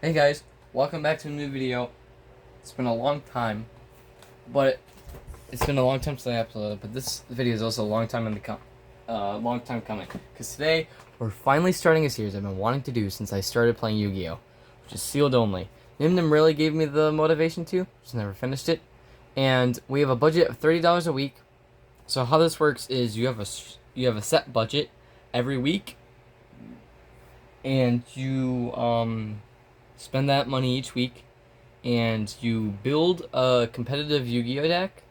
Hey guys, welcome back to a new video. It's been a long time, but it's been a long time since I uploaded. But this video is also a long time in the long time coming. Because today we're finally starting a series I've been wanting to do since I started playing Yu-Gi-Oh, which is sealed only. Nimnim really gave me the motivation to, just never finished it. And we have a budget of $30 a week. So how this works is you have a set budget every week, and you spend that money each week, and you build a competitive Yu-Gi-Oh deck,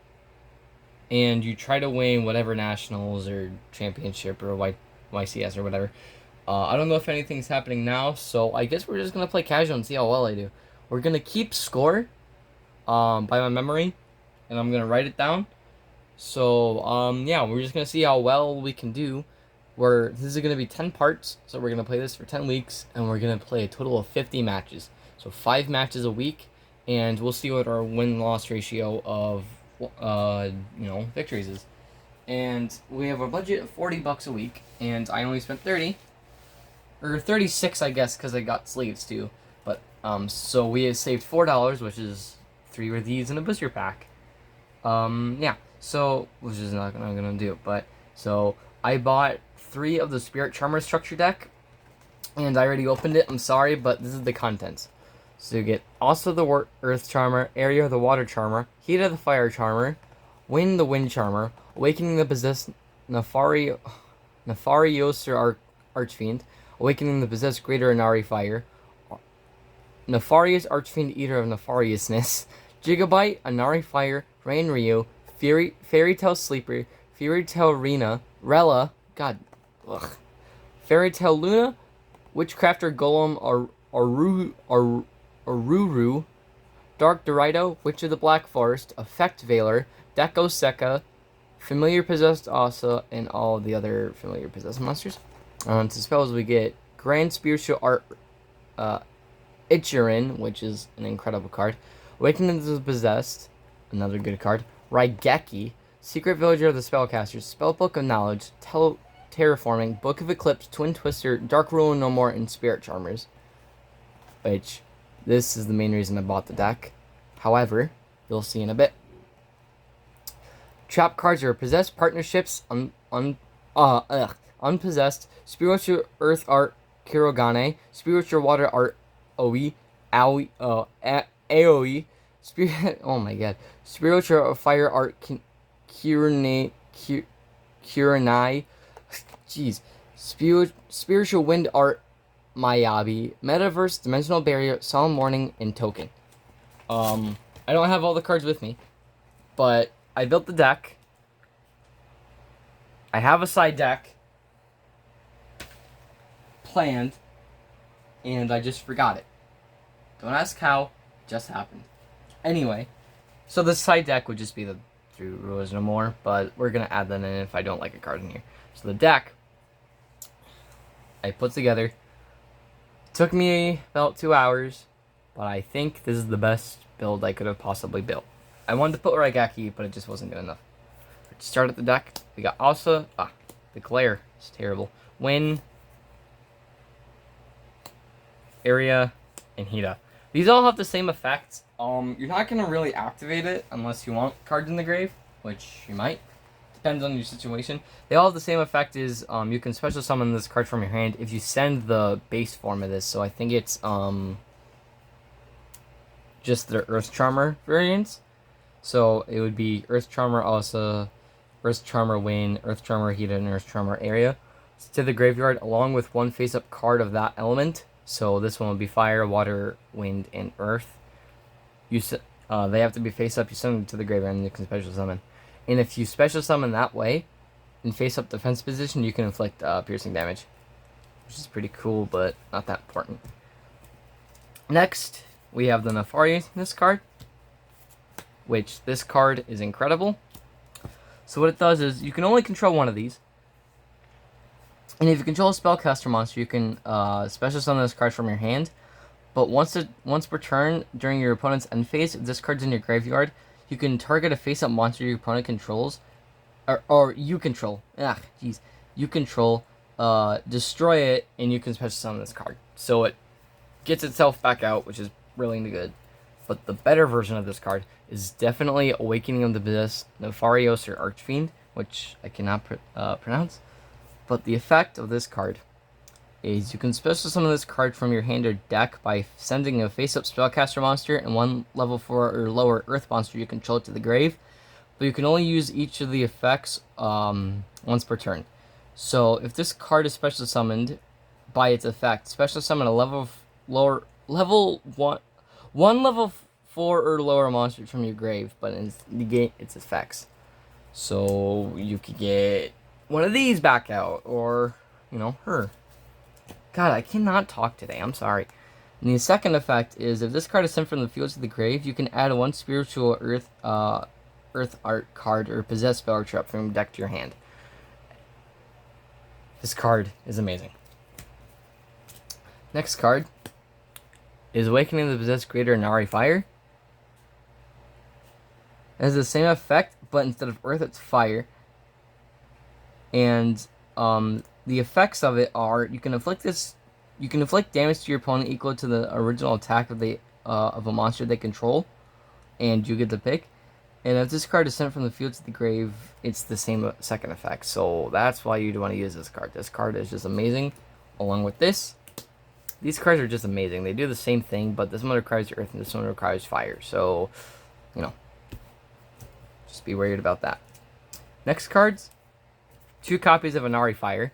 and you try to win whatever nationals or championship or YCS or whatever. I don't know if anything's happening now, so I guess we're just gonna play casual and see how well I do. We're gonna keep score by my memory, and I'm gonna write it down. So yeah, we're just gonna see how well we can do. This is gonna be 10 parts, so we're gonna play this for 10 weeks, and we're gonna play a total of 50 matches. So 5 matches a week, and we'll see what our win-loss ratio of victories is. And we have a budget of $40 a week, and I only spent 30 or 36, I guess, because I got sleeves too. But so we have saved $4, which is 3 of these in a booster pack. Yeah. So, which is not gonna do, but so I bought 3 of the Spirit Charmer structure deck, and I already opened it. I'm sorry, but this is the contents. So you get also the Earth Charmer, Area the Water Charmer, Heat of the Fire Charmer, Wind the Wind Charmer, Awakening the Possessed Nefarioser Archfiend, Awakening the Possessed Greater Inari Fire, Nefarious Archfiend Eater of Nefariousness, Gigabyte, Inari Fire, Rain Ryu, Fairy Tale Sleeper, Fairy Tale Rella, God, ugh, Fairy Tale Luna, Witchcrafter Golem Aruru, Dark Dorito, Witch of the Black Forest, Effect Veiler, Deco Sekka, Familiar Possessed Asa, and all the other Familiar Possessed monsters. To spells we get Grand Spiritual Art Ichirin, which is an incredible card, Awakening of the Possessed, another good card, Raigeki, Secret Villager of the Spellcasters, Spellbook of Knowledge, Terraforming, Book of Eclipse, Twin Twister, Dark Rule No More, and Spirit Charmers. Which, this is the main reason I bought the deck. However, you'll see in a bit. Trap cards are Possessed Partnerships, Unpossessed, Spiritual Earth Art, Kirogane, Spiritual Water Art, Aoi, Aoi, Spirit, oh my god, Spiritual Fire Art, Kiranai, jeez, Spiritual Wind Art, Mayabi, Metaverse, Dimensional Barrier, Solemn Warning, and Token. I don't have all the cards with me, but I built the deck. I have a side deck planned, and I just forgot it. Don't ask how, it just happened. Anyway, so the side deck would just be the 3 Rulers No More, but we're gonna add that in if I don't like a card in here. So the deck I put together took me about 2 hours, but I think this is the best build I could have possibly built. I wanted to put Raigeki, but it just wasn't good enough. To start at the deck, we got Asa. The glare is terrible. Win, Area, and Hida. These all have the same effects. You're not gonna really activate it unless you want cards in the grave, which you might. Depends on your situation. They all have the same effect as you can special summon this card from your hand if you send the base form of this. So I think it's just the Earth Charmer variants. So it would be Earth Charmer Asa, Earth Charmer Wind, Earth Charmer Hida, and Earth Charmer Area to the graveyard along with 1 face-up card of that element. So this one would be Fire, Water, Wind, and Earth. They have to be face-up. You send them to the graveyard and you can special summon. And if you special summon that way, in face-up defense position, you can inflict piercing damage. Which is pretty cool, but not that important. Next, we have the Nefarious card. Which, this card is incredible. So what it does is, you can only control one of these. And if you control a spellcaster monster, you can special summon this card from your hand. But once per turn, during your opponent's end phase, if this card's in your graveyard, you can target a face-up monster your opponent controls, or you control. You control, destroy it, and you can special summon this card. So gets itself back out, which is really good. But the better version of this card is definitely Awakening of the Possessed Nefarios or Archfiend, which I cannot pronounce. But the effect of this card is you can special summon this card from your hand or deck by sending a face-up spellcaster monster and one level 4 or lower earth monster you control to the grave. But you can only use each of the effects once per turn. So if this card is special summoned by its effect, special summon a level 4 or lower monster from your grave, but negate its effects. So you could get one of these back out, or her. God, I cannot talk today. I'm sorry. And the second effect is if this card is sent from the field to the grave, you can add one spiritual earth art card or possessed spell or trap from your deck to your hand. This card is amazing. Next card is Awakening the Possessed Greater Inari Fire. It has the same effect, but instead of earth, it's fire. And the effects of it are you can inflict damage to your opponent equal to the original attack of a monster they control, and you get to pick. And if this card is sent from the field to the grave, it's the same second effect. So that's why you'd want to use this card. This card is just amazing. Along with this, these cards are just amazing. They do the same thing, but this one requires earth and this one requires fire. So, just be worried about that. Next cards, 2 copies of Inari Fire.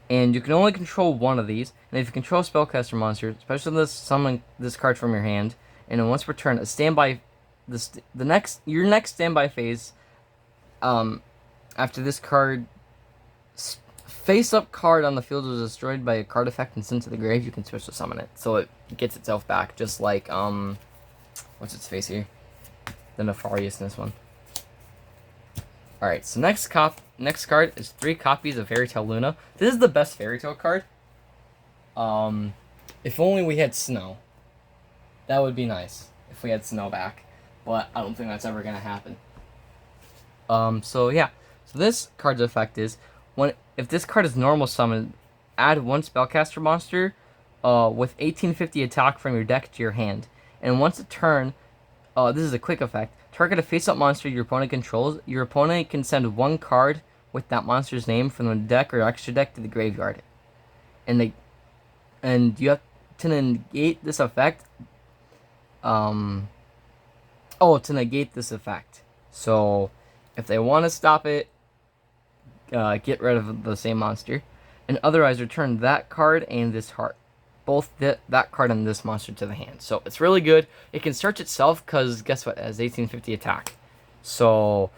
And you can only control one of these. And if you control a spellcaster monster, especially summon this card from your hand, and then once per turn, a standby, your next standby phase, after this card, face-up card on the field was destroyed by a card effect and sent to the grave, you can special summon it, so it gets itself back, just like what's its face here, the Nefarious in this one. Alright, so next card is 3 copies of Fairy Tail Luna. This is the best Fairy Tail card. If only we had snow. That would be nice, if we had snow back. But I don't think that's ever going to happen. So yeah. So this card's effect is, if this card is normal summoned, add 1 spellcaster monster with 1850 attack from your deck to your hand. And once a turn, this is a quick effect. Target a face-up monster your opponent controls. Your opponent can send 1 card with that monster's name from the deck or extra deck to the graveyard. And you have to negate this effect. To negate this effect. So, if they want to stop it, get rid of the same monster. And otherwise, return that card and this heart. Both that card and this monster to the hand. So it's really good. It can search itself because guess what? It has 1850 attack. So,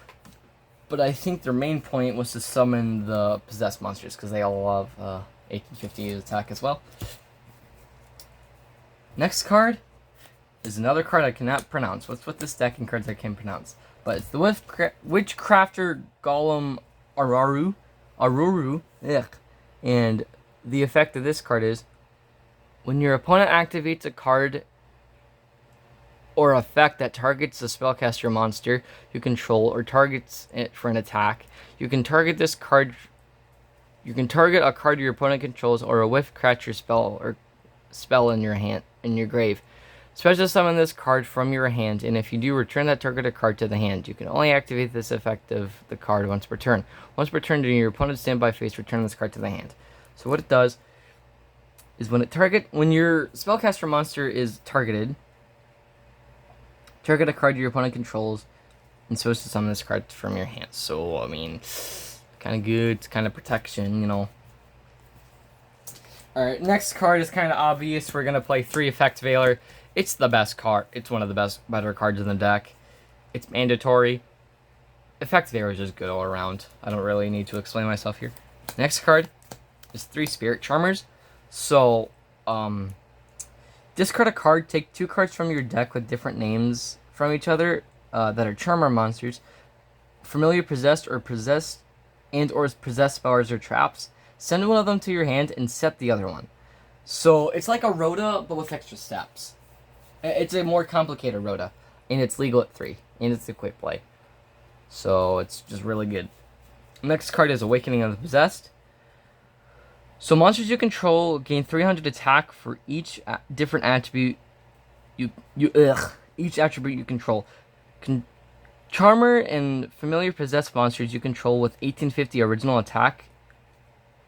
but I think their main point was to summon the possessed monsters because they all love 1850 attack as well. Next card is another card I cannot pronounce. What's with this deck and cards I can't pronounce? But it's the Witchcrafter Golem Aruru. Ugh. And the effect of this card is, when your opponent activates a card or effect that targets a spellcaster monster you control or targets it for an attack, you can target this card. You can target a card your opponent controls or a Witchcrafter spell in your hand in your grave. Special summon this card from your hand, and if you do, return that targeted card to the hand. You can only activate this effect of the card once per turn. Once per turn, during your opponent's standby phase, return this card to the hand. So what it does is when your spellcaster monster is targeted, target a card your opponent controls, and supposed to summon this card from your hand. So, I mean, kind of good, it's kind of protection, Alright, next card is kind of obvious. We're going to play 3 Effect Veiler. It's the best card. It's one of the better cards in the deck. It's mandatory. Effect Veiler is just good all around. I don't really need to explain myself here. Next card is 3 Spirit Charmers. So, discard a card, take 2 cards from your deck with different names from each other that are Charmer monsters, familiar possessed or possessed spells or traps. Send one of them to your hand and set the other one. So, it's like a Rhoda, but with extra steps. It's a more complicated Rhoda, and it's legal at 3, and it's a quick play. So, it's just really good. Next card is Awakening of the Possessed. So monsters you control gain 300 attack for each different attribute each attribute you control. Charmer and familiar possessed monsters you control with 1850 original attack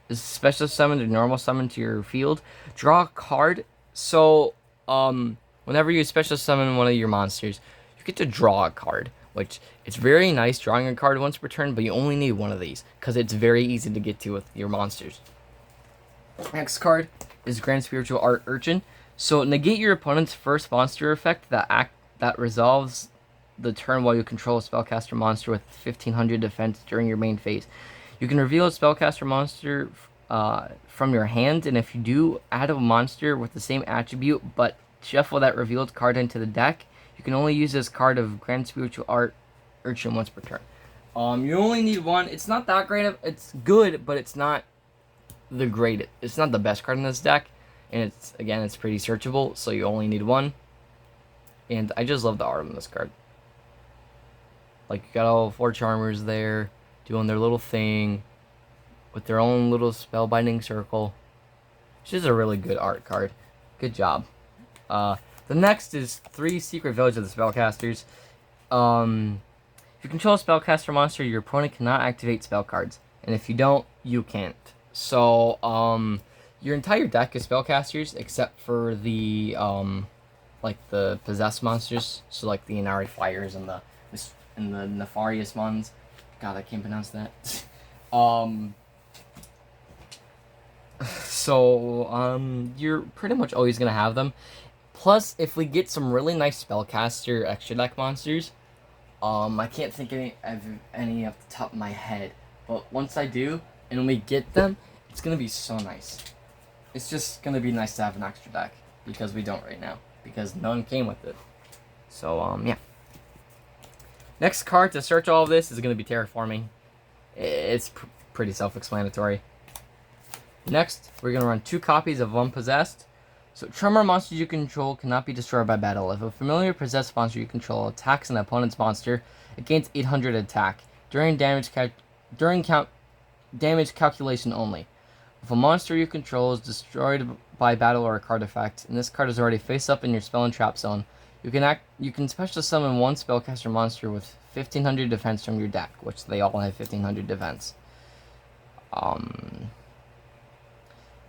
is special summon or normal summon to your field. Draw a card. So whenever you special summon one of your monsters, you get to draw a card, which it's very nice drawing a card once per turn, but you only need one of these because it's very easy to get to with your monsters. Next card is Grand Spiritual Art Urchin. So negate your opponent's first monster effect that resolves the turn while you control a spellcaster monster with 1500 defense during your main phase. You can reveal a spellcaster monster from your hand, and if you do, add a monster with the same attribute, but shuffle that revealed card into the deck. You can only use this card of Grand Spiritual Art Urchin once per turn. You only need one. It's not that great. It's good, but it's not the greatest. It's not the best card in this deck, and it's pretty searchable, so you only need one. And I just love the art on this card. Like, you got all 4 Charmers there doing their little thing with their own little spellbinding circle. It's just a really good art card. Good job. The next is 3 Secret Village of the Spellcasters. If you control a spellcaster monster, your opponent cannot activate spell cards, and if you don't, you can't. So your entire deck is spellcasters except for the like the possessed monsters. So like the Inari Fires and the Nefarious ones. God, I can't pronounce that. You're pretty much always gonna have them. Plus, if we get some really nice spellcaster extra deck monsters, I can't think of any off the top of my head, but once I do, and when we get them, it's gonna be so nice. It's just gonna be nice to have an extra deck, because we don't right now, because none came with it. So, yeah. Next card to search all of this is gonna be Terraforming. It's pretty self-explanatory. Next, we're gonna run 2 copies of Unpossessed. So, Tremor monsters you control cannot be destroyed by battle. If a familiar possessed monster you control attacks an opponent's monster, it gains 800 attack during damage calculation only. If a monster you control is destroyed by battle or a card effect, and this card is already face up in your spell and trap zone, you can special summon 1 spellcaster monster with 1500 defense from your deck, which they all have 1500 defense.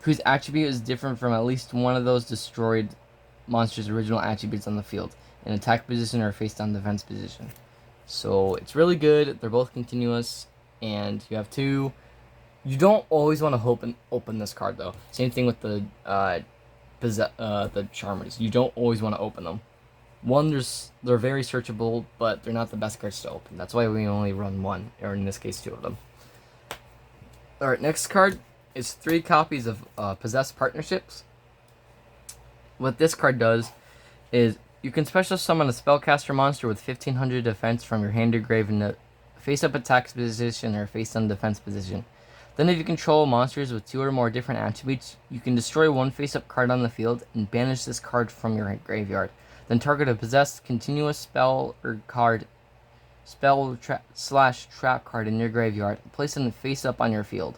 Whose attribute is different from at least one of those destroyed monster's original attributes on the field, in attack position or face down defense position. So it's really good. They're both continuous, and you have 2. You don't always want to open this card though. Same thing with the Charmers. You don't always want to open them. One, they're very searchable, but they're not the best cards to open. That's why we only run 1, or in this case 2 of them. Alright, next card is 3 copies of Possessed Partnerships. What this card does is you can special summon a spellcaster monster with 1500 defense from your hand or grave in the face-up attack position or face-down defense position. Then if you control monsters with 2 or more different attributes, you can destroy 1 face-up card on the field and banish this card from your graveyard. Then target a possessed continuous spell or card, trap card in your graveyard, and place it face-up on your field.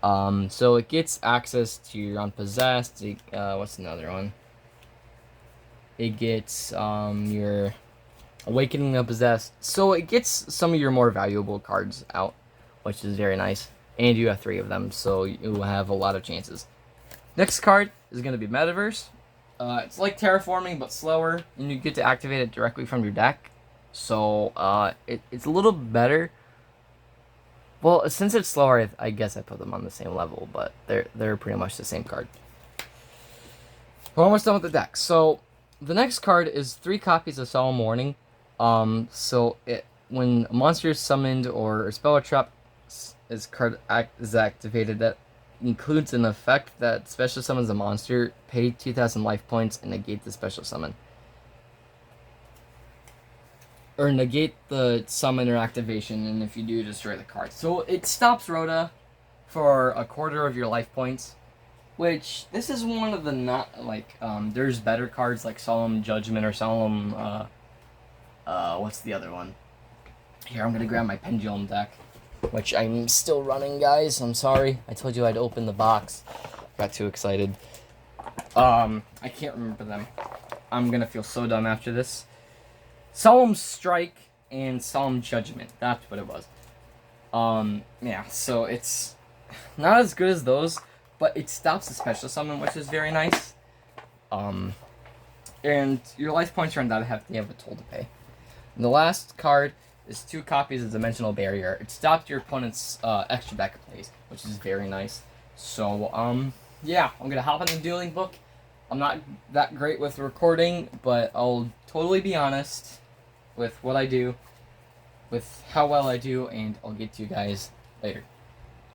So it gets access to your Unpossessed. What's another one? It gets your Awakening of Possessed. So it gets some of your more valuable cards out, which is very nice. And you have 3 of them, so you will have a lot of chances. Next card is going to be Metaverse. It's like Terraforming, but slower, and you get to activate it directly from your deck. So it's a little better. Well, since it's slower, I guess I put them on the same level, but they're pretty much the same card. We're almost done with the deck. So the next card is 3 copies of Solemn Warning. When a monster is summoned or a spell or trap is activated, that includes an effect that special summons a monster, pay 2000 life points, and negate the special summon. Or negate the summon or activation, and if you do, destroy the card. So it stops Rhoda for a quarter of your life points, which this is one of the there's better cards like Solemn Judgment or Solemn, what's the other one? Here, I'm gonna grab my Pendulum deck. which I'm still running, guys. I'm sorry. I told you I'd open the box. Got too excited. I can't remember them. I'm gonna feel so dumb after this. Solemn Strike and Solemn Judgment. That's what it was. Yeah, so it's not as good as those, but it stops the special summon, which is very nice. And your life points run out have a toll to pay. And the last card is 2 copies of Dimensional Barrier. It stopped your opponent's extra backup plays, which is very nice. So, yeah, I'm gonna hop in the dueling book. I'm not that great with recording, but I'll totally be honest with what I do, with how well I do, and I'll get to you guys later.